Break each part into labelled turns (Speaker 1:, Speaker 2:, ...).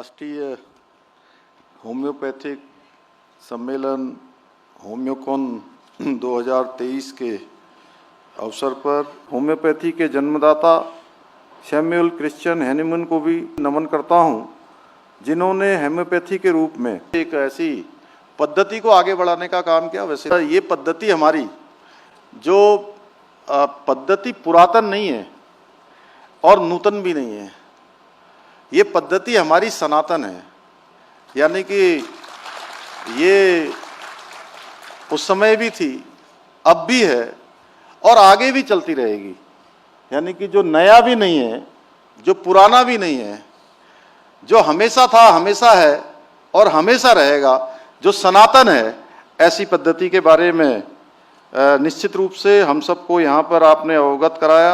Speaker 1: राष्ट्रीय होम्योपैथिक सम्मेलन होम्योकॉन 2023 के अवसर पर होम्योपैथी के जन्मदाता सैमुअल क्रिश्चियन हैनीमैन को भी नमन करता हूं, जिन्होंने होम्योपैथी के रूप में एक ऐसी पद्धति को आगे बढ़ाने का काम किया। वैसे ये पद्धति हमारी जो पद्धति पुरातन नहीं है और नूतन भी नहीं है, ये पद्धति हमारी सनातन है। यानी कि ये उस समय भी थी, अब भी है और आगे भी चलती रहेगी। यानी कि जो नया भी नहीं है, जो पुराना भी नहीं है, जो हमेशा था, हमेशा है और हमेशा रहेगा, जो सनातन है, ऐसी पद्धति के बारे में निश्चित रूप से हम सबको यहाँ पर आपने अवगत कराया।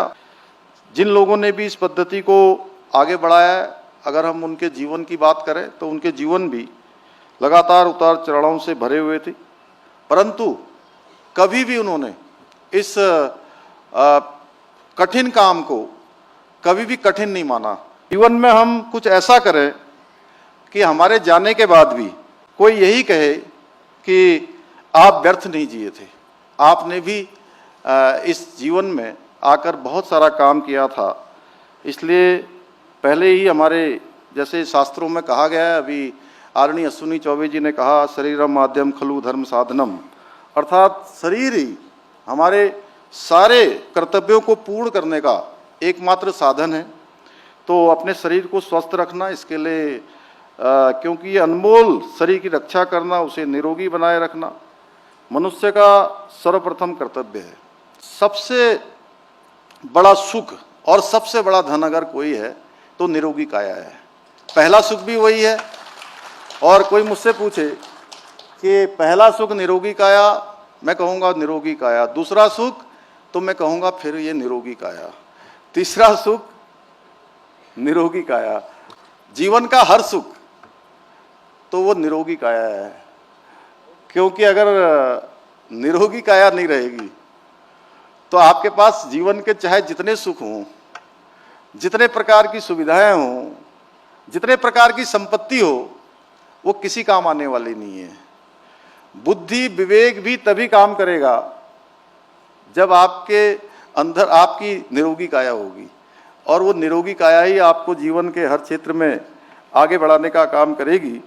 Speaker 1: जिन लोगों ने भी इस पद्धति को आगे बढ़ाया है, अगर हम उनके जीवन की बात करें तो उनके जीवन भी लगातार उतार चढ़ावों से भरे हुए थे, परंतु कभी भी उन्होंने इस कठिन काम को कभी भी कठिन नहीं माना। जीवन में हम कुछ ऐसा करें कि हमारे जाने के बाद भी कोई यही कहे कि आप व्यर्थ नहीं जिए थे, आपने भी इस जीवन में आकर बहुत सारा काम किया था। इसलिए पहले ही हमारे जैसे शास्त्रों में कहा गया है, अभी आदरणीय अश्विनी चौबे जी ने कहा, शरीरम माध्यम खलु धर्म साधनम, अर्थात शरीर ही हमारे सारे कर्तव्यों को पूर्ण करने का एकमात्र साधन है। तो अपने शरीर को स्वस्थ रखना, इसके लिए क्योंकि ये अनमोल शरीर की रक्षा करना, उसे निरोगी बनाए रखना मनुष्य का सर्वप्रथम कर्तव्य है। सबसे बड़ा सुख और सबसे बड़ा धन अगर कोई है तो निरोगी काया है। पहला सुख भी वही है। और कोई मुझसे पूछे कि पहला सुख निरोगी काया, मैं कहूँगा निरोगी काया। दूसरा सुख तो मैं कहूँगा फिर ये निरोगी काया। तीसरा सुख निरोगी काया। जीवन का हर सुख तो वो निरोगी काया है, क्योंकि अगर निरोगी काया नहीं रहेगी तो आपके पास जीवन के चाहे जितने सुख हों, जितने प्रकार की सुविधाएं हों, जितने प्रकार की संपत्ति हो, वो किसी काम आने वाली नहीं है। बुद्धि विवेक भी तभी काम करेगा जब आपके अंदर आपकी निरोगी काया होगी, और वो निरोगी काया ही आपको जीवन के हर क्षेत्र में आगे बढ़ाने का काम करेगी।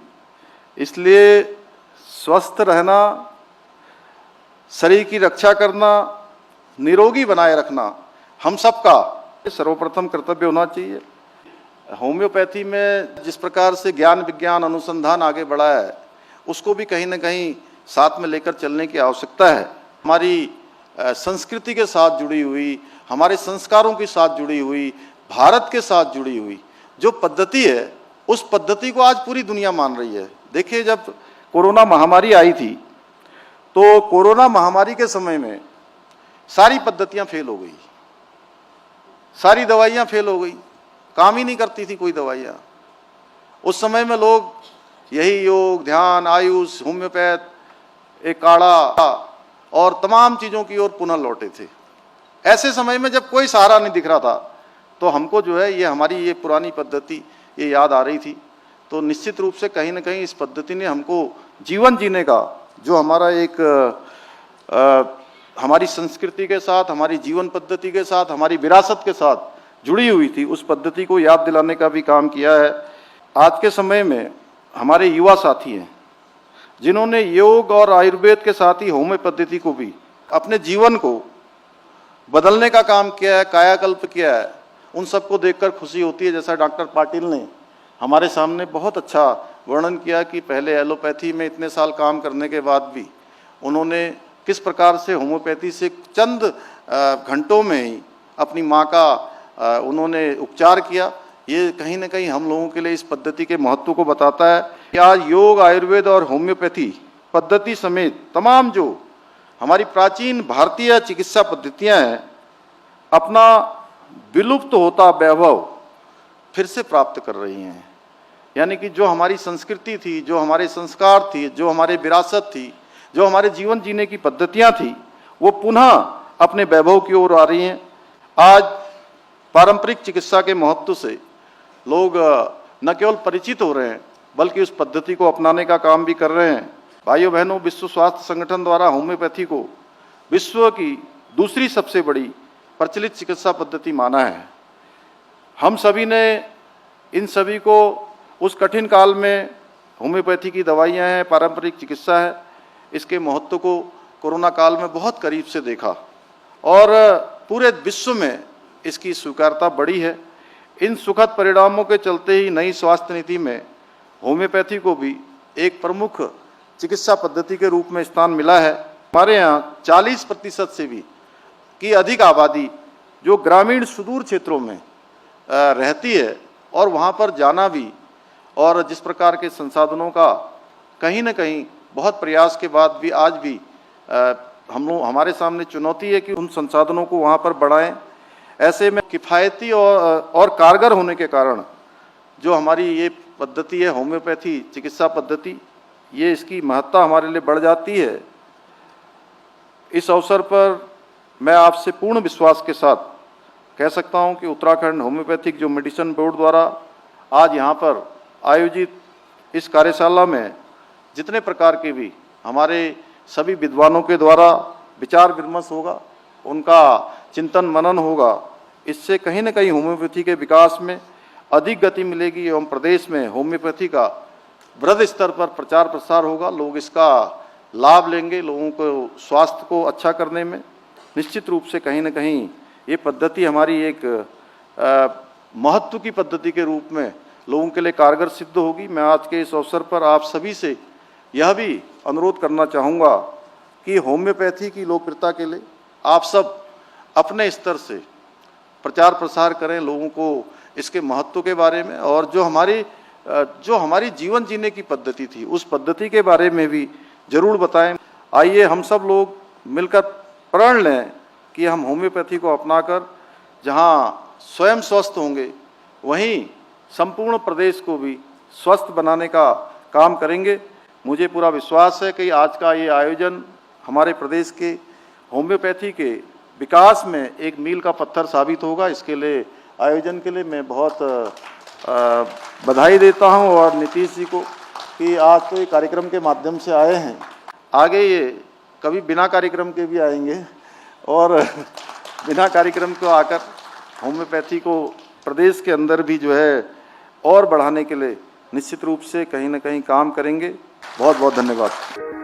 Speaker 1: इसलिए स्वस्थ रहना, शरीर की रक्षा करना, निरोगी बनाए रखना हम सबका सर्वप्रथम कर्तव्य होना चाहिए। होम्योपैथी में जिस प्रकार से ज्ञान विज्ञान अनुसंधान आगे बढ़ा है, उसको भी कहीं ना कहीं साथ में लेकर चलने की आवश्यकता है। हमारी संस्कृति के साथ जुड़ी हुई, हमारे संस्कारों के साथ जुड़ी हुई, भारत के साथ जुड़ी हुई जो पद्धति है, उस पद्धति को आज पूरी दुनिया मान रही है। देखिए, जब कोरोना महामारी आई थी तो कोरोना महामारी के समय में सारी पद्धतियां फेल हो गई, सारी दवाइयां फेल हो गई, काम ही नहीं करती थी कोई दवाइयां। उस समय में लोग यही योग, ध्यान, आयुष, होम्योपैथ, एक काढ़ा और तमाम चीज़ों की ओर पुनः लौटे थे। ऐसे समय में जब कोई सहारा नहीं दिख रहा था तो हमको जो है ये हमारी ये पुरानी पद्धति ये याद आ रही थी। तो निश्चित रूप से कहीं ना कहीं इस पद्धति ने हमको जीवन जीने का जो हमारा एक हमारी संस्कृति के साथ, हमारी जीवन पद्धति के साथ, हमारी विरासत के साथ जुड़ी हुई थी, उस पद्धति को याद दिलाने का भी काम किया है। आज के समय में हमारे युवा साथी हैं जिन्होंने योग और आयुर्वेद के साथ ही होम्यो पद्धति को भी अपने जीवन को बदलने का काम किया है, कायाकल्प किया है। उन सबको देखकर खुशी होती है। जैसा डॉक्टर पाटिल ने हमारे सामने बहुत अच्छा वर्णन किया कि पहले एलोपैथी में इतने साल काम करने के बाद भी उन्होंने किस प्रकार से होम्योपैथी से चंद घंटों में ही अपनी माँ का उन्होंने उपचार किया। ये कहीं ना कहीं हम लोगों के लिए इस पद्धति के महत्व को बताता है कि आज योग, आयुर्वेद और होम्योपैथी पद्धति समेत तमाम जो हमारी प्राचीन भारतीय चिकित्सा पद्धतियां हैं, अपना विलुप्त होता वैभव फिर से प्राप्त कर रही हैं। यानी कि जो हमारी संस्कृति थी, जो हमारे संस्कार थी, जो हमारे विरासत थी, जो हमारे जीवन जीने की पद्धतियां थी, वो पुनः अपने वैभव की ओर आ रही हैं। आज पारंपरिक चिकित्सा के महत्व से लोग न केवल परिचित हो रहे हैं बल्कि उस पद्धति को अपनाने का काम भी कर रहे हैं। भाइयों बहनों, विश्व स्वास्थ्य संगठन द्वारा होम्योपैथी को विश्व की दूसरी सबसे बड़ी प्रचलित चिकित्सा पद्धति माना है। हम सभी ने इन सभी को उस कठिन काल में होम्योपैथी की दवाइयाँ हैं, पारंपरिक चिकित्सा है, इसके महत्व को कोरोना काल में बहुत करीब से देखा और पूरे विश्व में इसकी स्वीकार्यता बढ़ी है। इन सुखद परिणामों के चलते ही नई स्वास्थ्य नीति में होम्योपैथी को भी एक प्रमुख चिकित्सा पद्धति के रूप में स्थान मिला है। हमारे यहाँ 40% से भी की अधिक आबादी जो ग्रामीण सुदूर क्षेत्रों में रहती है और वहाँ पर जाना भी, और जिस प्रकार के संसाधनों का कहीं न कहीं बहुत प्रयास के बाद भी आज भी हमारे सामने चुनौती है कि उन संसाधनों को वहाँ पर बढ़ाएं। ऐसे में किफ़ायती और कारगर होने के कारण जो हमारी ये पद्धति है होम्योपैथी चिकित्सा पद्धति, ये इसकी महत्ता हमारे लिए बढ़ जाती है। इस अवसर पर मैं आपसे पूर्ण विश्वास के साथ कह सकता हूं कि उत्तराखंड होम्योपैथिक जो मेडिसिन बोर्ड द्वारा आज यहाँ पर आयोजित इस कार्यशाला में जितने प्रकार के भी हमारे सभी विद्वानों के द्वारा विचार विमर्श होगा, उनका चिंतन मनन होगा, इससे कहीं न कहीं होम्योपैथी के विकास में अधिक गति मिलेगी एवं प्रदेश में होम्योपैथी का वृहद स्तर पर प्रचार प्रसार होगा। लोग इसका लाभ लेंगे, लोगों को स्वास्थ्य को अच्छा करने में निश्चित रूप से कहीं न कहीं ये पद्धति हमारी एक महत्व की पद्धति के रूप में लोगों के लिए कारगर सिद्ध होगी। मैं आज के इस अवसर पर आप सभी से यह भी अनुरोध करना चाहूँगा कि होम्योपैथी की लोकप्रियता के लिए आप सब अपने स्तर से प्रचार प्रसार करें, लोगों को इसके महत्व के बारे में, और जो हमारी जीवन जीने की पद्धति थी उस पद्धति के बारे में भी जरूर बताएं। आइए हम सब लोग मिलकर प्रण लें कि हम होम्योपैथी को अपनाकर जहां स्वयं स्वस्थ होंगे वहीं संपूर्ण प्रदेश को भी स्वस्थ बनाने का काम करेंगे। मुझे पूरा विश्वास है कि आज का ये आयोजन हमारे प्रदेश के होम्योपैथी के विकास में एक मील का पत्थर साबित होगा। इसके लिए आयोजन के लिए मैं बहुत बधाई देता हूं और नीतीश जी को कि आज तो ये कार्यक्रम के माध्यम से आए हैं, आगे ये कभी बिना कार्यक्रम के भी आएंगे और बिना कार्यक्रम को आकर होम्योपैथी को प्रदेश के अंदर भी जो है और बढ़ाने के लिए निश्चित रूप से कहीं न कहीं काम करेंगे। बहुत बहुत धन्यवाद।